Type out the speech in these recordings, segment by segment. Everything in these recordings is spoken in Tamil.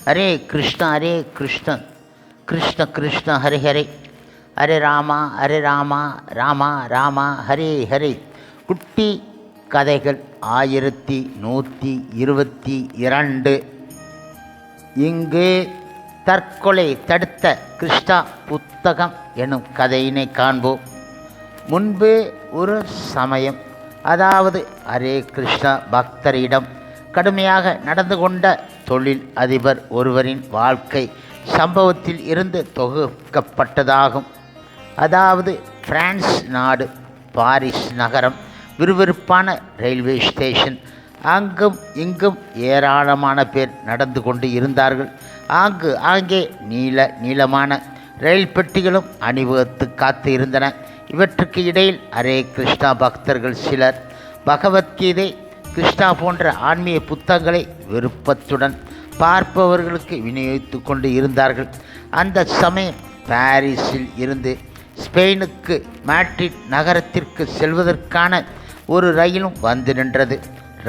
ஹரே கிருஷ்ண கிருஷ்ண கிருஷ்ண ஹரே ஹரே, ஹரே ராமா ராமா ராமா ஹரே ஹரே. குட்டி கதைகள் 1122. இங்கு தற்கொலை தடுத்த கிருஷ்ணா புத்தகம் எனும் கதையினை காண்போம். முன்பு ஒரு சமயம், அதாவது ஹரே கிருஷ்ணா பக்தரிடம் கடுமையாக நடந்து கொண்ட தொழில் அதிபர் ஒருவரின் வாழ்க்கை சம்பவத்தில் இருந்து தொகுக்கப்பட்டதாகும். அதாவது பிரான்ஸ் நாடு, பாரிஸ் நகரம், விறுவிறுப்பான ரயில்வே ஸ்டேஷன். அங்கும் இங்கும் ஏராளமான பேர் நடந்து கொண்டு இருந்தார்கள். ஆங்கே நீளமான ரயில் பெட்டிகளும் அணிவகுத்து காத்து இருந்தன. இவற்றுக்கு இடையில் ஹரே கிருஷ்ணா பக்தர்கள் சிலர் பகவத்கீதை, கிருஷ்ணா போன்ற ஆன்மீக புத்தகங்களை விருப்பத்துடன் பார்ப்பவர்களுக்கு விநியோகித்து கொண்டு இருந்தார்கள். அந்த சமயம் பாரிஸில் இருந்து ஸ்பெயினுக்கு மேட்ரிட் நகரத்திற்கு செல்வதற்கான ஒரு ரயிலும் வந்து நின்றது.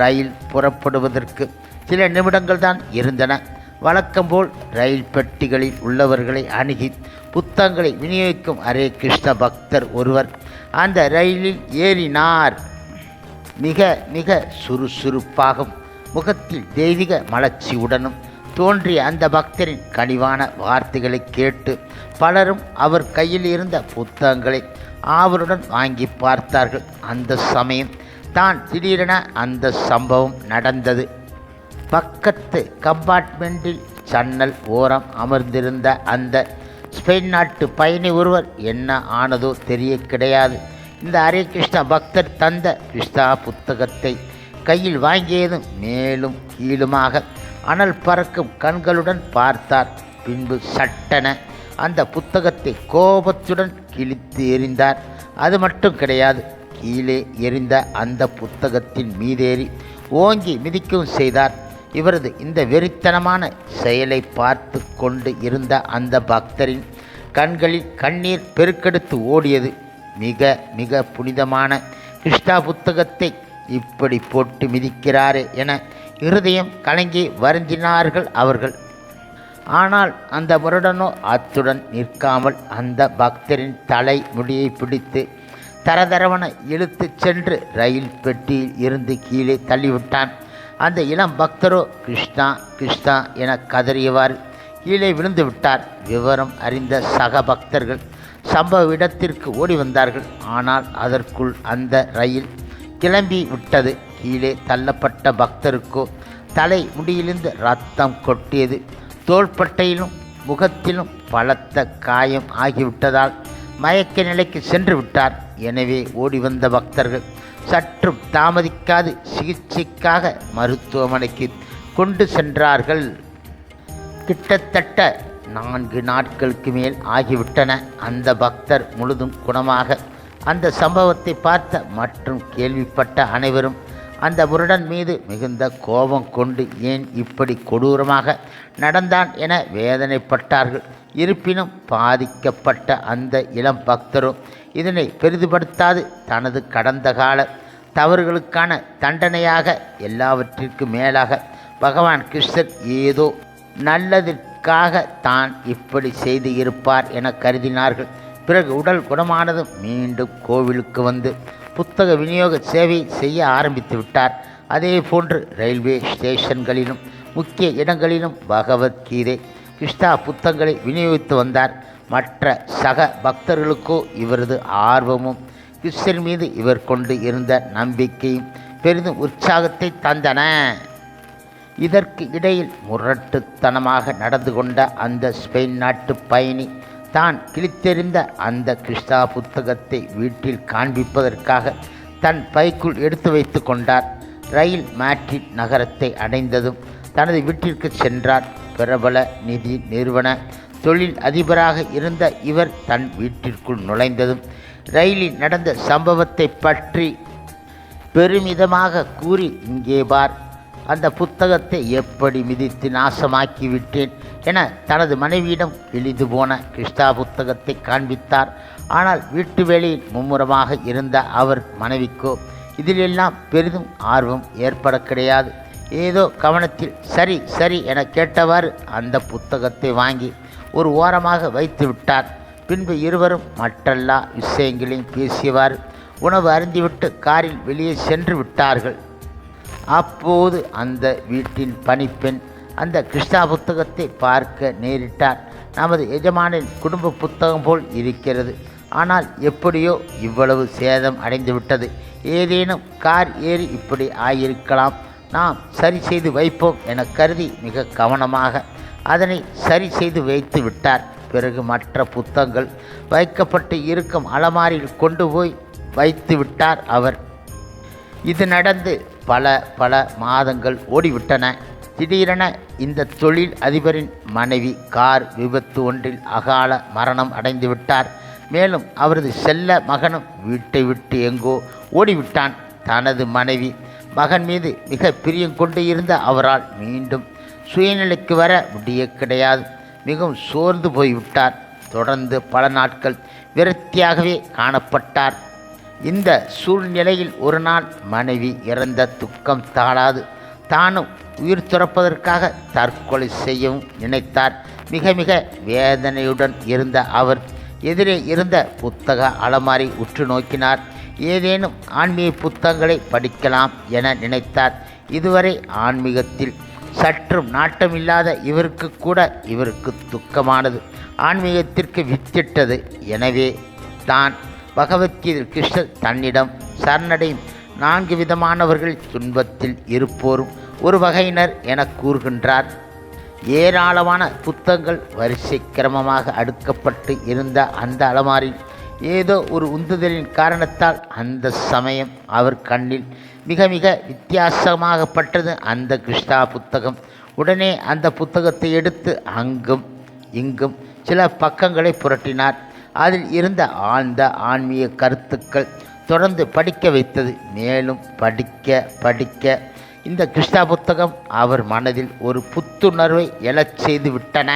ரயில் புறப்படுவதற்கு சில நிமிடங்கள் தான் இருந்தன. வழக்கம்போல் ரயில் பெட்டிகளில் உள்ளவர்களை அணுகி புத்தகங்களை விநியோகிக்கும் ஹரே கிருஷ்ண பக்தர் ஒருவர் அந்த ரயிலில் ஏறினார். மிக சுறுசுறுப்பாகவும் முகத்தில் தெய்வீக மலர்ச்சியுடனும் தோன்றிய அந்த பக்தரின் கனிவான வார்த்தைகளை கேட்டு பலரும் அவர் கையில் இருந்த புத்தகங்களை ஆவலுடன் வாங்கி பார்த்தார்கள். அந்த சமயம் தான் திடீரென அந்த சம்பவம் நடந்தது. பக்கத்து கம்பார்ட்மெண்ட்டில் ஜன்னல் ஓரம் அமர்ந்திருந்த அந்த ஸ்பெயின் நாட்டு பயணி ஒருவர் என்ன ஆனதோ தெரிய கிடையாது. இந்த ஹரே கிருஷ்ணா பக்தர் தந்த கிருஷ்ணா புத்தகத்தை கையில் வாங்கியதும் மேலும் கீழுமாக அனல் பறக்கும் கண்களுடன் பார்த்தார். பின்பு சட்டென அந்த புத்தகத்தை கோபத்துடன் கிழித்து எறிந்தார். அது மட்டும் கிடையாது, கீழே எறிந்த அந்த புத்தகத்தின் மீதேறி ஓங்கி மிதிக்கவும் செய்தார். இவரது இந்த வெறித்தனமான செயலை பார்த்து கொண்டு இருந்த அந்த பக்தரின் கண்களில் கண்ணீர் பெருக்கெடுத்து ஓடியது. மிக புனிதமான கிருஷ்ணா புத்தகத்தை இப்படி போட்டு மிதிக்கிறாரே என இருதயம் கலங்கி வருந்தினார்கள் அவர்கள். ஆனால் அந்த முரடனோ அத்துடன் நிற்காமல் அந்த பக்தரின் தலை முடியை பிடித்து தரதரவன இழுத்து சென்று ரயில் பெட்டியில் இருந்து கீழே தள்ளிவிட்டான். அந்த இளம் பக்தரோ கிருஷ்ணா கிருஷ்ணா என கதறியவாறு கீழே விழுந்து விட்டார். விவரம் அறிந்த சக பக்தர்கள் சம்பவ இடத்திற்கு ஓடி வந்தார்கள். ஆனால் அதற்குள் அந்த ரயில் கிளம்பி விட்டது. கீழே தள்ளப்பட்ட பக்தருக்கோ தலை முடியிலிருந்து ரத்தம் கொட்டியது. தோள்பட்டையிலும் முகத்திலும் பலத்த காயம் ஆகிவிட்டதால் மயக்க நிலைக்கு சென்று விட்டார். எனவே ஓடி வந்த பக்தர்கள் சற்றும் தாமதிக்காது சிகிச்சைக்காக மருத்துவமனைக்கு கொண்டு சென்றார்கள். கிட்டத்தட்ட 4 நாட்களுக்கு மேல் ஆகிவிட்டன. அந்த பக்தர் முழுதும் குணமாக அந்த சம்பவத்தை பார்த்த மற்றும் கேள்விப்பட்ட அனைவரும் அந்த முரடன் மீது மிகுந்த கோபம் கொண்டு ஏன் இப்படி கொடூரமாக நடந்தான் என வேதனைப்பட்டார்கள். இருப்பினும் பாதிக்கப்பட்ட அந்த இளம் பக்தரோ இதனை பெரிதுபடுத்தாது தனது கடந்த கால தவறுகளுக்கான தண்டனையாக எல்லாவற்றிற்கும் மேலாக பகவான் கிருஷ்ணர் ஏதோ நல்லதற்காக தான் இப்படி செய்து இருப்பார் என கருதினார்கள். பிறகு உடல் குணமானதும் மீண்டும் கோவிலுக்கு வந்து புத்தக விநியோக சேவை செய்ய ஆரம்பித்து விட்டார். அதே போன்று ரயில்வே ஸ்டேஷன்களிலும் முக்கிய இடங்களிலும் பகவத்கீதை, கிருஷ்ணா புத்தகங்களை விநியோகித்து வந்தார். மற்ற சக பக்தர்களுக்கோ இவரது ஆர்வமும் கிருஷ்ணர் மீது இவர் கொண்டு இருந்த நம்பிக்கையும் பெரிதும் உற்சாகத்தை தந்தன. இதற்கு இடையில் முரட்டுத்தனமாக நடந்து கொண்ட அந்த ஸ்பெயின் நாட்டு பயணி தான் கிழித்தெறிந்த அந்த கிருஷ்ணா புத்தகத்தை வீட்டில் காண்பிப்பதற்காக தன் பைக்குள் எடுத்து வைத்து கொண்டார். ரயில் மேட்ரிட் நகரத்தை அடைந்ததும் தனது வீட்டிற்கு சென்றார். பிரபல நிதி நிறுவன தொழில் அதிபராக இருந்த இவர் தன் வீட்டிற்குள் நுழைந்ததும் ரயிலில் நடந்த சம்பவத்தை பற்றி பெருமிதமாக கூறி, இங்கே பார், அந்த புத்தகத்தை எப்படி மிதித்து நாசமாக்கி விட்டேன் என தனது மனைவியிடம் கிழிந்து போன கிருஷ்ணா புத்தகத்தை காண்பித்தார். ஆனால் வீட்டு வேலையில் மும்முரமாக இருந்த அவர் மனைவிக்கோ இதிலெல்லாம் பெரிதும் ஆர்வம் ஏற்பட கிடையாது. ஏதோ கவனத்தில் சரி சரி என கேட்டவாறு அந்த புத்தகத்தை வாங்கி ஒரு ஓரமாக வைத்து விட்டார். பின்பு இருவரும் மற்றெல்லா விஷயங்களையும் பேசியவாறு உணவு அருந்திவிட்டு காரில் வெளியே சென்று விட்டார்கள். அப்போது அந்த வீட்டின் பணிப்பெண் அந்த கிருஷ்ணா புத்தகத்தை பார்க்க நேரிட்டார். நமது எஜமானின் குடும்ப புத்தகம் போல் இருக்கிறது. ஆனால் எப்படியோ இவ்வளவு சேதம் அடைந்துவிட்டது. ஏதேனும் கார் ஏறி இப்படி ஆகியிருக்கலாம். நாம் சரி செய்து வைப்போம் என கருதி மிக கவனமாக அதனை சரி செய்து வைத்து விட்டார். பிறகு மற்ற புத்தகங்கள் வைக்கப்பட்டு இருக்கும் அலமாரியில் கொண்டு போய் வைத்து விட்டார் அவர். இது நடந்து பல மாதங்கள் ஓடிவிட்டன. திடீரென இந்த தொழில் அதிபரின் மனைவி கார் விபத்து ஒன்றில் அகால மரணம் அடைந்து விட்டார். மேலும் அவரது செல்ல மகனும் வீட்டை விட்டு எங்கோ ஓடிவிட்டான். தனது மனைவி மகன் மீது மிக பிரியம் கொண்டு இருந்த அவரால் மீண்டும் சுயநிலைக்கு வர முடிய கிடையாது. மிகவும் சோர்ந்து போய்விட்டார். தொடர்ந்து பல நாட்கள் விரக்தியாகவே காணப்பட்டார். இந்த சூழ்நிலையில் ஒரு நாள் மனைவி இறந்த துக்கம் தாழாது தானும் உயிர் துறப்பதற்காக தற்கொலை செய்யவும் நினைத்தார். மிக மிக வேதனையுடன் இருந்த அவர் எதிரே இருந்த புத்தக அலமாரி உற்று நோக்கினார். ஏதேனும் ஆன்மீக புத்தகங்களை படிக்கலாம் என நினைத்தார். இதுவரை ஆன்மீகத்தில் சற்றும் நாட்டமில்லாத இவருக்கு கூட இவருக்கு துக்கமானது ஆன்மீகத்திற்கு வித்திட்டது. எனவே தான் பகவத்கீதை கிருஷ்ணர் தன்னிடம் சரணடையும் 4 விதமானவர்கள் துன்பத்தில் இருப்போரும் ஒரு வகையினர் என கூறுகின்றார். ஏராளமான புத்தகங்கள் வரிசை கிரமமாக அடுக்கப்பட்டு இருந்த அந்த அலமாரியில் ஏதோ ஒரு உந்துதலின் காரணத்தால் அந்த சமயம் அவர் கண்ணில் மிக மிக வித்தியாசமாகப்பட்டது அந்த கிருஷ்ணா புத்தகம். உடனே அந்த புத்தகத்தை எடுத்து அங்கும் இங்கும் சில பக்கங்களை புரட்டினார். அதில் இருந்த ஆழ்ந்த ஆன்மீக கருத்துக்கள் தொடர்ந்து படிக்க வைத்தது. மேலும் படிக்க இந்த கிருஷ்ணா புத்தகம் அவர் மனதில் ஒரு புத்துணர்வை எழச் செய்து விட்டன.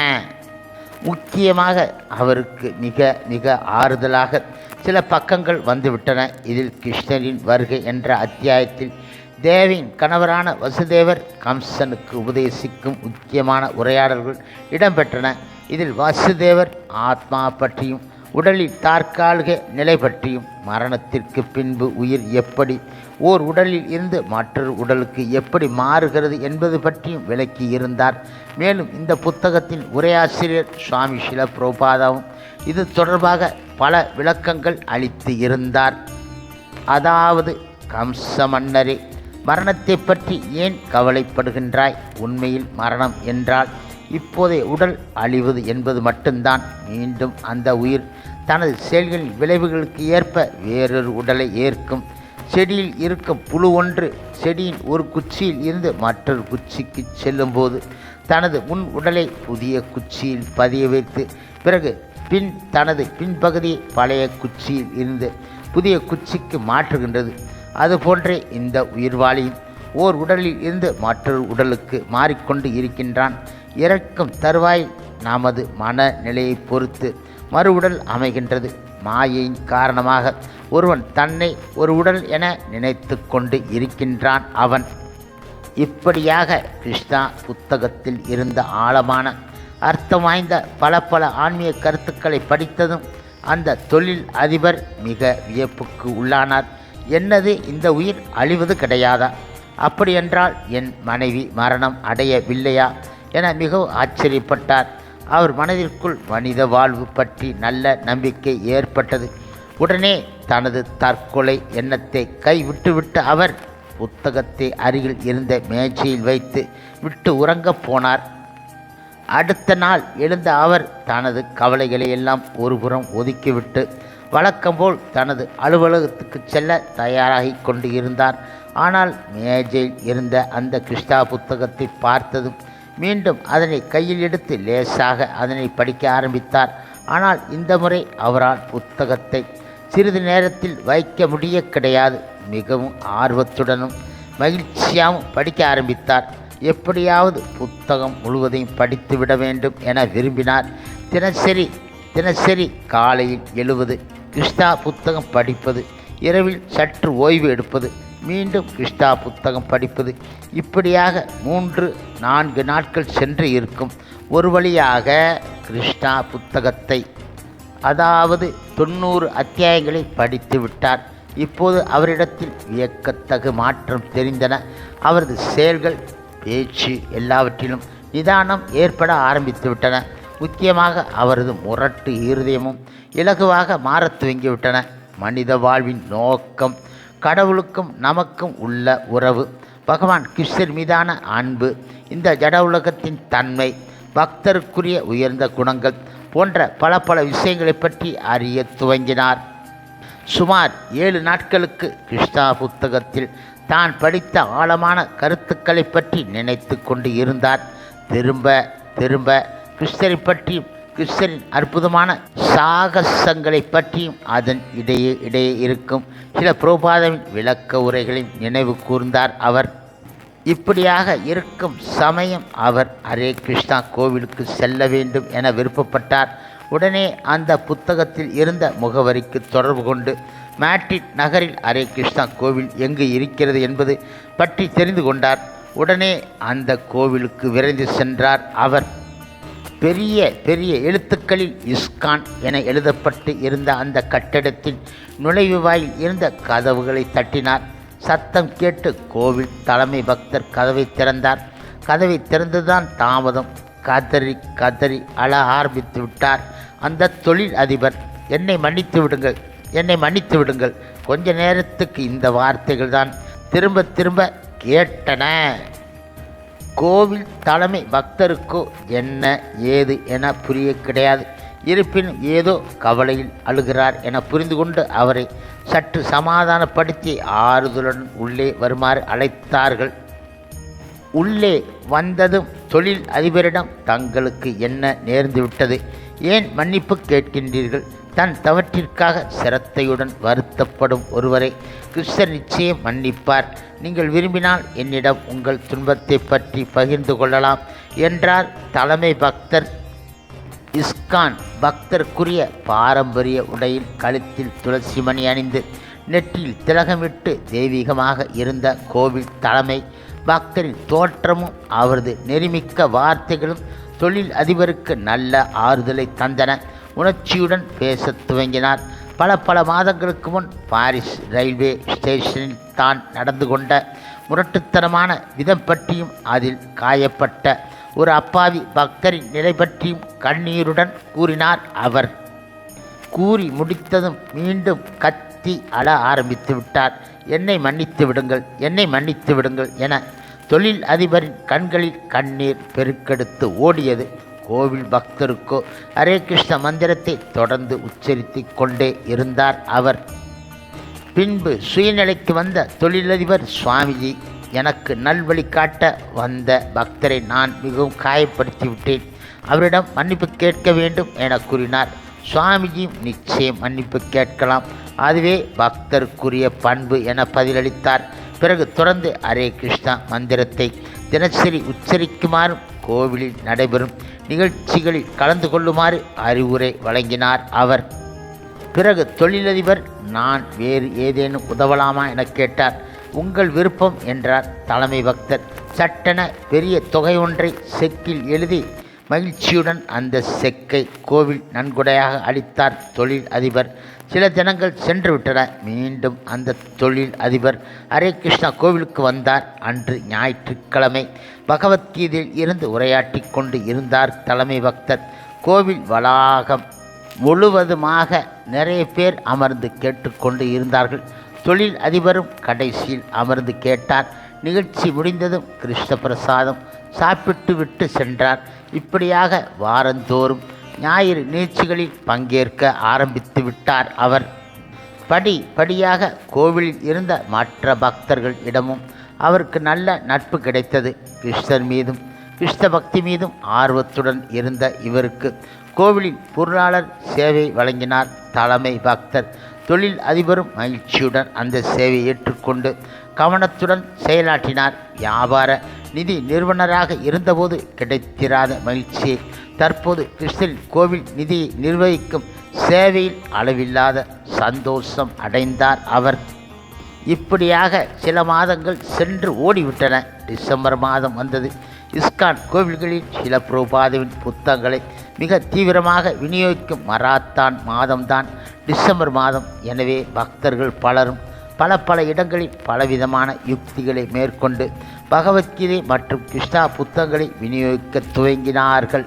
முக்கியமாக அவருக்கு மிக மிக ஆறுதலாக சில பக்கங்கள் வந்துவிட்டன. இதில் கிருஷ்ணரின் வருகை என்ற அத்தியாயத்தில் தேவியின் கணவரான வசுதேவர் கம்சனுக்கு உபதேசிக்கும் முக்கியமான உரையாடல்கள் இடம்பெற்றன. இதில் வசுதேவர் ஆத்மா பற்றியும் உடலில் தற்காலிக நிலை பற்றியும் மரணத்திற்கு பின்பு உயிர் எப்படி ஓர் உடலில் இருந்து மற்றொரு உடலுக்கு எப்படி மாறுகிறது என்பது பற்றியும் விளக்கி இருந்தார். மேலும் இந்த புத்தகத்தின் உரையாசிரியர் சுவாமி ஸ்ரீல பிரபுபாதாவும் இது தொடர்பாக பல விளக்கங்கள் அளித்து இருந்தார். அதாவது, கம்ச மன்னரே, மரணத்தை பற்றி ஏன் கவலைப்படுகின்றாய்? உண்மையில் மரணம் என்றால் இப்போதைய உடல் அழிவது என்பது மட்டும்தான். மீண்டும் அந்த உயிர் தனது செயல்களின் விளைவுகளுக்கு ஏற்ப வேறொரு உடலை ஏற்கும். செடியில் இருக்கும் புழு ஒன்று செடியின் ஒரு குச்சியில் இருந்து மற்றொரு குச்சிக்கு செல்லும்போது தனது முன் உடலை புதிய குச்சியில் பதிய வைத்து பிறகு தனது பின்பகுதியை பழைய குச்சியில் இருந்து புதிய குச்சிக்கு மாற்றுகின்றது. அதுபோன்றே இந்த உயிர்வாளியும் ஓர் உடலில் இருந்து மற்றொரு உடலுக்கு மாறிக்கொண்டு இருக்கின்றான். இறக்கும் தருவாயில் நமது மனநிலையை பொறுத்து மறு உடல் அமைகின்றது. மாயையின் காரணமாக ஒருவன் தன்னை ஒரு உடல் என நினைத்து கொண்டு இருக்கின்றான். அவன் இப்படியாக கிருஷ்ணா புத்தகத்தில் இருந்த ஆழமான அர்த்தம் வாய்ந்த பல ஆன்மீக கருத்துக்களை படித்ததும் அந்த தொழில் அதிபர் மிக வியப்புக்கு உள்ளானார். என்னது, இந்த உயிர் அழிவது கிடையாதா? அப்படியென்றால் என் மனைவி மரணம் அடையவில்லையா என மிகவும் ஆச்சரியப்பட்டார். அவர் மனதிற்குள் மனித வாழ்வு பற்றி நல்ல நம்பிக்கை ஏற்பட்டது. உடனே தனது தற்கொலை எண்ணத்தை கைவிட்டுவிட்ட அவர் புத்தகத்தை அருகில் இருந்த மேஜையில் வைத்து விட்டு உறங்கப் போனார். அடுத்த நாள் எழுந்த அவர் தனது கவலைகளை எல்லாம் ஒருபுறம் ஒதுக்கிவிட்டு வழக்கம்போல் தனது அலுவலகத்துக்கு செல்ல தயாராகி கொண்டு இருந்தார். ஆனால் மேஜையில் இருந்த அந்த கிருஷ்ணா புத்தகத்தை பார்த்ததும் மீண்டும் அதனை கையில் எடுத்து லேசாக அதனை படிக்க ஆரம்பித்தார். ஆனால் இந்த முறை அவரால் புத்தகத்தை சிறிது நேரத்தில் வைக்க முடிய கிடையாது. மிகவும் ஆர்வத்துடனும் மகிழ்ச்சியாகவும் படிக்க ஆரம்பித்தார். எப்படியாவது புத்தகம் முழுவதையும் படித்துவிட வேண்டும் என விரும்பினார். தினசரி காலையில் எழுவது, கிருஷ்ணா புத்தகம் படிப்பது, இரவில் சற்று ஓய்வு எடுப்பது, மீண்டும் கிருஷ்ணா புத்தகம் படிப்பது, இப்படியாக 3-4 நாட்கள் சென்று இருக்கும். ஒரு வழியாக கிருஷ்ணா புத்தகத்தை, அதாவது 90 அத்தியாயங்களை படித்து விட்டார். இப்போது அவரிடத்தில் வியக்கத்தகு மாற்றம் தெரிந்தன. அவரது செயல்கள், பேச்சு எல்லாவற்றிலும் நிதானம் ஏற்பட ஆரம்பித்து விட்டன. முக்கியமாக அவரது முரட்டு இருதயமும் இலகுவாக மாறத் துவங்கிவிட்டன. மனித வாழ்வின் நோக்கம், கடவுளுக்கும் நமக்கும் உள்ள உறவு, பகவான் கிருஷ்ணர் மீதான அன்பு, இந்த ஜட உலகத்தின் தன்மை, பக்தருக்குரிய உயர்ந்த குணங்கள் போன்ற பல விஷயங்களை பற்றி அறிய துவங்கினார். சுமார் 7 நாட்களுக்கு கிருஷ்ணா புத்தகத்தில் தான் படித்த ஆழமான கருத்துக்களை பற்றி நினைத்து கொண்டு இருந்தார். திரும்ப திரும்ப கிருஷ்ணரை பற்றியும் கிருஷ்ணரின் அற்புதமான சாகசங்களை பற்றியும் அதன் இடையே இருக்கும் சில பிரபுபாதாவின் விளக்க உரைகளையும் நினைவு கூர்ந்தார். அவர் இப்படியாக இருக்கும் சமயம் அவர் ஹரே கிருஷ்ணா கோவிலுக்கு செல்ல வேண்டும் என விருப்பப்பட்டார். உடனே அந்த புத்தகத்தில் இருந்த முகவரிக்கு தொடர்பு கொண்டு மேட்ரிட் நகரில் ஹரே கிருஷ்ணா கோவில் எங்கு இருக்கிறது என்பது பற்றி தெரிந்து கொண்டார். உடனே அந்த கோவிலுக்கு விரைந்து சென்றார். அவர் பெரிய எழுத்துக்களில் இஸ்கான் என எழுதப்பட்டு இருந்த அந்த கட்டடத்தின் நுழைவு வாயில் இருந்த கதவுகளை தட்டினார். சத்தம் கேட்டு கோவில் தலைமை பக்தர் கதவை திறந்தார். கதவை திறந்துதான் தாமதம். கதறி அழ ஆரம்பித்து விட்டார். அந்த தொழில் அதிபர், என்னை மன்னித்து விடுங்கள். கொஞ்ச நேரத்துக்கு இந்த வார்த்தைகள் தான் திரும்ப கேட்டன. கோவில் தலைமை பக்தருக்கோ என்ன ஏது என புரிய கிடையாது. இருப்பினும் ஏதோ கவலையில் அழுகிறார் என புரிந்து கொண்டு அவரை சற்று சமாதானப்படுத்தி ஆறுதலுடன் உள்ளே வருமாறு அழைத்தார்கள். உள்ளே வந்ததும் தொழில் அதிபரிடம், தங்களுக்கு என்ன நேர்ந்துவிட்டது? ஏன் மன்னிப்பு கேட்கின்றீர்கள்? தன் தவற்றிற்காக சிரத்தையுடன் வருத்தப்படும் ஒருவரை கிருஷ்ணர் நிச்சயம் மன்னிப்பார். நீங்கள் விரும்பினால் என்னிடம் உங்கள் துன்பத்தை பற்றி பகிர்ந்து கொள்ளலாம் என்றார் தலைமை பக்தர். இஸ்கான் பக்தருக்குரிய பாரம்பரிய உடையில் கழுத்தில் துளசி மணி அணிந்து நெற்றியில் திலகமிட்டு தெய்வீகமாக இருந்த கோவில் தலைமை பக்தரின் தோற்றமும் அவரது நெறிமிக்க வார்த்தைகளும் தொழில் அதிபருக்கு நல்ல ஆறுதலை தந்தன. உணர்ச்சியுடன் பேசத் துவங்கினார். பல மாதங்களுக்கு முன் பாரிஸ் ரயில்வே ஸ்டேஷனில் தான் நடந்து கொண்ட முரட்டுத்தனமான விதம் பற்றியும் அதில் காயப்பட்ட ஒரு அப்பாவி பக்தரின் நிலை பற்றியும் கண்ணீருடன் கூறினார். அவர் கூறி முடித்ததும் மீண்டும் கத்தி அழ ஆரம்பித்து விட்டார். என்னை மன்னித்து விடுங்கள் என தொழில் அதிபரின் கண்களில் கண்ணீர் பெருக்கெடுத்து ஓடியது. கோவில் பக்தருக்கோ ஹரே கிருஷ்ண மந்திரத்தை தொடர்ந்து உச்சரித்து கொண்டே இருந்தார். அவர் பின்பு சுயநிலைக்கு வந்த தொழிலதிபர், சுவாமிஜி, எனக்கு நல்வழி காட்ட வந்த பக்தரை நான் மிகவும் காயப்படுத்தி விட்டேன். அவரிடம் மன்னிப்பு கேட்க வேண்டும் என கூறினார். சுவாமிஜியும் நிச்சயம் மன்னிப்பு கேட்கலாம், அதுவே பக்தருக்குரிய பண்பு என பதிலளித்தார். பிறகு தொடர்ந்து ஹரே கிருஷ்ணா மந்திரத்தை தினசரி உச்சரிக்குமாறும் கோவிலில் நடைபெறும் நிகழ்ச்சிகளில் கலந்து கொள்ளுமாறு அறிவுரை வழங்கினார். அவர் பிறகு தொழிலதிபர், நான் வேறு ஏதேனும் உதவலாமா என கேட்டார். உங்கள் விருப்பம் என்றார் தலைமை பக்தர். சட்டென பெரிய தொகை ஒன்றை செக்கில் எழுதி மகிழ்ச்சியுடன் அந்த செக்கை கோவில் நன்கொடையாக அளித்தார் தொழில் அதிபர். சில தினங்கள் சென்று விட்டன. மீண்டும் அந்த தொழில் அதிபர் ஹரே கிருஷ்ணா கோவிலுக்கு வந்தார். அன்று ஞாயிற்றுக்கிழமை. பகவத்கீதையில் இருந்து உரையாற்றி கொண்டு இருந்தார் தலைமை பக்தர். கோவில் வளாகம் முழுவதுமாக நிறைய பேர் அமர்ந்து கேட்டுக்கொண்டு இருந்தார்கள். தொழில் அதிபரும் கடைசியில் அமர்ந்து கேட்டார். நிகழ்ச்சி முடிந்ததும் கிருஷ்ண பிரசாதம் சாப்பிட்டு விட்டு சென்றார். இப்படியாக வாரந்தோறும் ஞாயிறு நிகழ்ச்சிகளில் பங்கேற்க ஆரம்பித்து விட்டார். அவர் படியாக கோவிலில் இருந்த மற்ற பக்தர்கள் இடமும் அவருக்கு நல்ல நட்பு கிடைத்தது. கிருஷ்ணர் மீதும் கிருஷ்ண பக்தி மீதும் ஆர்வத்துடன் இருந்த இவருக்கு கோவிலில் பொருளாளர் சேவை வழங்கினார் தலைமை பக்தர். தொழில் அதிபரும் மகிழ்ச்சியுடன் அந்த சேவையை ஏற்றுக்கொண்டு கவனத்துடன் செயலாற்றினார். வியாபார நிதி நிறுவனராக இருந்தபோது கிடைத்திராத மகிழ்ச்சியை தற்போது கிருஷ்ணரின் கோவில் நிதியை நிர்வகிக்கும் சேவையில் அளவில்லாத சந்தோஷம் அடைந்தார். அவர் இப்படியாக சில மாதங்கள் சென்று ஓடிவிட்டன. டிசம்பர் மாதம் வந்தது. இஸ்கான் கோவில்களில் சில பிரபுபாதாவின் புத்தகங்களை மிக தீவிரமாக விநியோகிக்கும் மராத்தான் மாதம்தான் டிசம்பர் மாதம். எனவே பக்தர்கள் பலரும் பல இடங்களில் பலவிதமான யுக்திகளை மேற்கொண்டு பகவத்கீதை மற்றும் கிருஷ்ணா புத்தகங்களை விநியோகிக்க துவங்கினார்கள்.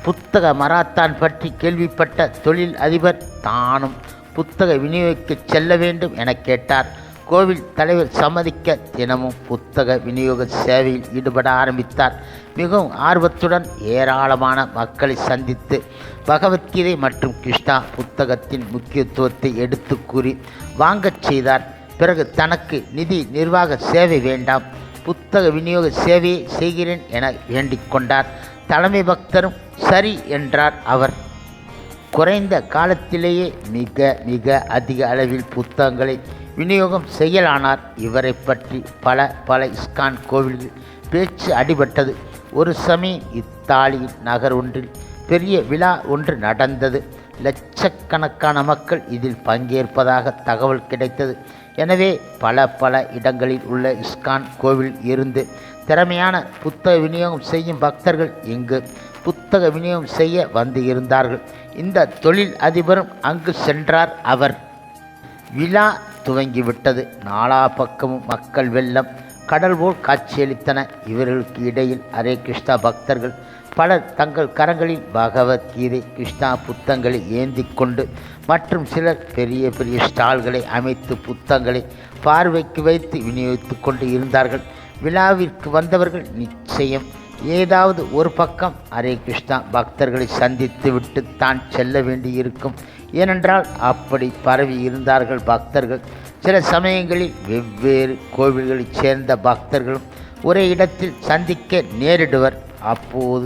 புத்தக மராத்தான் பற்றி கேள்விப்பட்ட தொழில் அதிபர் தானும் புத்தக விநியோகிக்க செல்ல வேண்டும் என கேட்டார். கோவில் தலைவர் சம்மதிக்க தினமும் புத்தக விநியோக சேவையில் ஈடுபட ஆரம்பித்தார். மிகவும் ஆர்வத்துடன் ஏராளமான மக்களை சந்தித்து பகவத்கீதை மற்றும் கிருஷ்ணா புத்தகத்தின் முக்கியத்துவத்தை எடுத்து கூறி வாங்கச் செய்தார். பிறகு தனக்கு நிதி நிர்வாக சேவை வேண்டாம், புத்தக விநியோக சேவையை செய்கிறேன் என வேண்டிக் கொண்டார். தலைமை பக்தரும் சரி என்றார். அவர் குறைந்த காலத்திலேயே மிக அதிக அளவில் புத்தகங்களை விநியோகம் செய்யலானார். இவரை பற்றி பல இஸ்கான் கோவில்கள் பேச்சு அடிபட்டது. ஒரு சமயம் இத்தாலியின் நகர் ஒன்றில் பெரிய விழா ஒன்று நடந்தது. லட்சக்கணக்கான மக்கள் இதில் பங்கேற்பதாக தகவல் கிடைத்தது. எனவே பல இடங்களில் உள்ள இஸ்கான் கோவில் இருந்து திறமையான புத்தக விநியோகம் செய்யும் பக்தர்கள் இங்கு புத்தக விநியோகம் செய்ய வந்து இருந்தார்கள். இந்த தொழில் அதிபரும் அங்கு சென்றார். அவர் விழா துவங்கிவிட்டது. நாலா பக்கமும் மக்கள் வெள்ளம் கடல் போல் காட்சியளித்தன. இவர்களுக்கு இடையில் ஹரே கிருஷ்ணா பக்தர்கள் பலர் தங்கள் கரங்களில் பகவத்கீதை கிருஷ்ணா புத்தகங்களை ஏந்தி கொண்டு மற்றும் சிலர் பெரிய ஸ்டால்களை அமைத்து புத்தகங்களை பார்வைக்கு வைத்து விநியோகித்து கொண்டு இருந்தார்கள். விழாவிற்கு வந்தவர்கள் நிச்சயம் ஏதாவது ஒரு பக்கம் ஹரே கிருஷ்ணா பக்தர்களை சந்தித்து விட்டு தான் செல்ல வேண்டியிருக்கும். ஏனென்றால் அப்படி பரவி இருந்தார்கள் பக்தர்கள். சில சமயங்களில் வெவ்வேறு கோவில்களைச் சேர்ந்த பக்தர்களும் ஒரே இடத்தில் சந்திக்க நேரிடுவர். அப்போது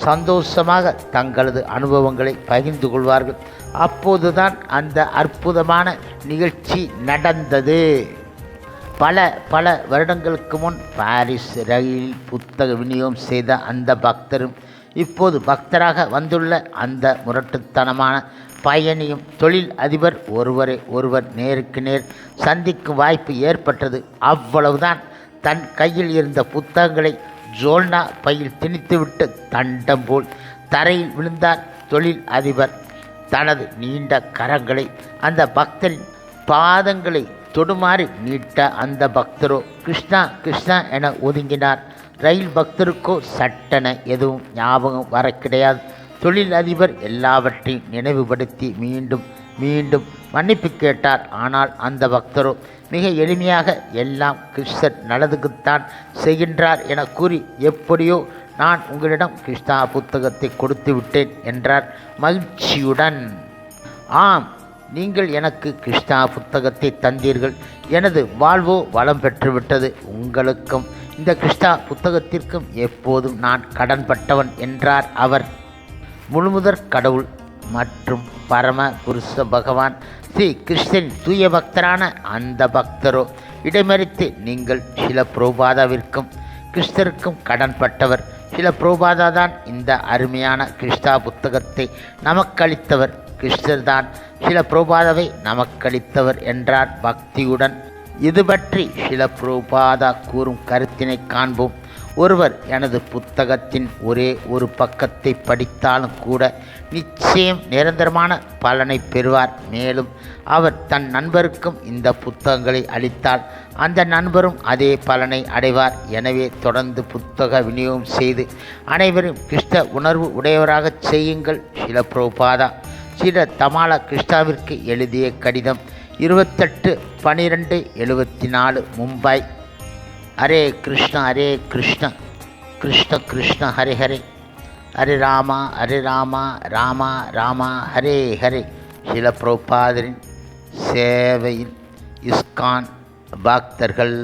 சந்தோஷமாக தங்களது அனுபவங்களை பகிர்ந்து கொள்வார்கள். அப்போதுதான் அந்த அற்புதமான நிகழ்ச்சி நடந்தது. பல வருடங்களுக்கு முன் பாரிஸ் ரயிலில் புத்தக விநியோகம் செய்த அந்த பக்தரும் இப்போது பக்தராக வந்துள்ள அந்த முரட்டுத்தனமான பயணியும் தொழில் அதிபர் ஒருவரை ஒருவர் நேருக்கு நேர் சந்திக்கும் வாய்ப்பு ஏற்பட்டது. அவ்வளவுதான். தன் கையில் இருந்த புத்தகங்களை ஜோல்னா பையில் திணித்துவிட்டு தண்டம் போல் தரையில் விழுந்தார் தொழில் அதிபர். தனது நீண்ட கரங்களை அந்த பக்தரின் பாதங்களை தொடுமாறி நீட்ட அந்த பக்தரோ கிருஷ்ணா என ஒதுங்கினார். ரயில் பக்தருக்கோ சட்டென எதுவும் ஞாபகம் வர கிடையாது. தொழில் அதிபர் எல்லாவற்றையும் நினைவுபடுத்தி மீண்டும் மன்னிப்பு கேட்டார். ஆனால் அந்த பக்தரோ மிக எளிமையாக எல்லாம் கிருஷ்ணர் நல்லதுக்குத்தான் செய்கின்றார் என கூறி எப்படியோ நான் உங்களிடம் கிருஷ்ணா புத்தகத்தை கொடுத்து விட்டேன் என்றார் மகிழ்ச்சியுடன். ஆம், நீங்கள் எனக்கு கிருஷ்ணா புத்தகத்தை தந்தீர்கள். எனது வாழ்வோ வளம் பெற்றுவிட்டது. உங்களுக்கும் இந்த கிருஷ்ணா புத்தகத்திற்கும் எப்போதும் நான் கடன்பட்டவன் என்றார் அவர். முழுமுதற் கடவுள் மற்றும் பரம புருஷ பகவான் ஸ்ரீ கிருஷ்ணனின் தூய பக்தரான அந்த பக்தரோ இடைமறித்து நீங்கள் சில பிரபுபாதாவிற்கும் கிருஷ்ணருக்கும் கடன்பட்டவர். சில பிரபுபாதா தான் இந்த அருமையான கிருஷ்ணா புத்தகத்தை நமக்களித்தவர். கிருஷ்ணர் தான் சில பிரபுபாதாவை நமக்களித்தவர் என்றார் பக்தியுடன். இது பற்றி சில பிரபுபாதா கூறும் கருத்தினை காண்போம். ஒருவர் எனது புத்தகத்தின் ஒரே ஒரு பக்கத்தை படித்தாலும் கூட நிச்சயம் நிரந்தரமான பலனை பெறுவார். மேலும் அவர் தன் நண்பருக்கும் இந்த புத்தகங்களை அளித்தால் அந்த நண்பரும் அதே பலனை அடைவார். எனவே தொடர்ந்து புத்தக விநியோகம் செய்து அனைவரும் கிருஷ்ண உணர்வு உடையவராக செய்யுங்கள். சில பிரபுபாதா சில தமாலா கிருஷ்ணாவிற்கு எழுதிய கடிதம் 28/12/74 மும்பை. ஹரே கிருஷ்ணா கிருஷ்ண கிருஷ்ண ஹரே ஹரே, ஹரே ராமா ராமா ராமா ஹரே ஹரே. சில பிரபுபாதரின் சேவையில் இஸ்கான் பக்தர்கள்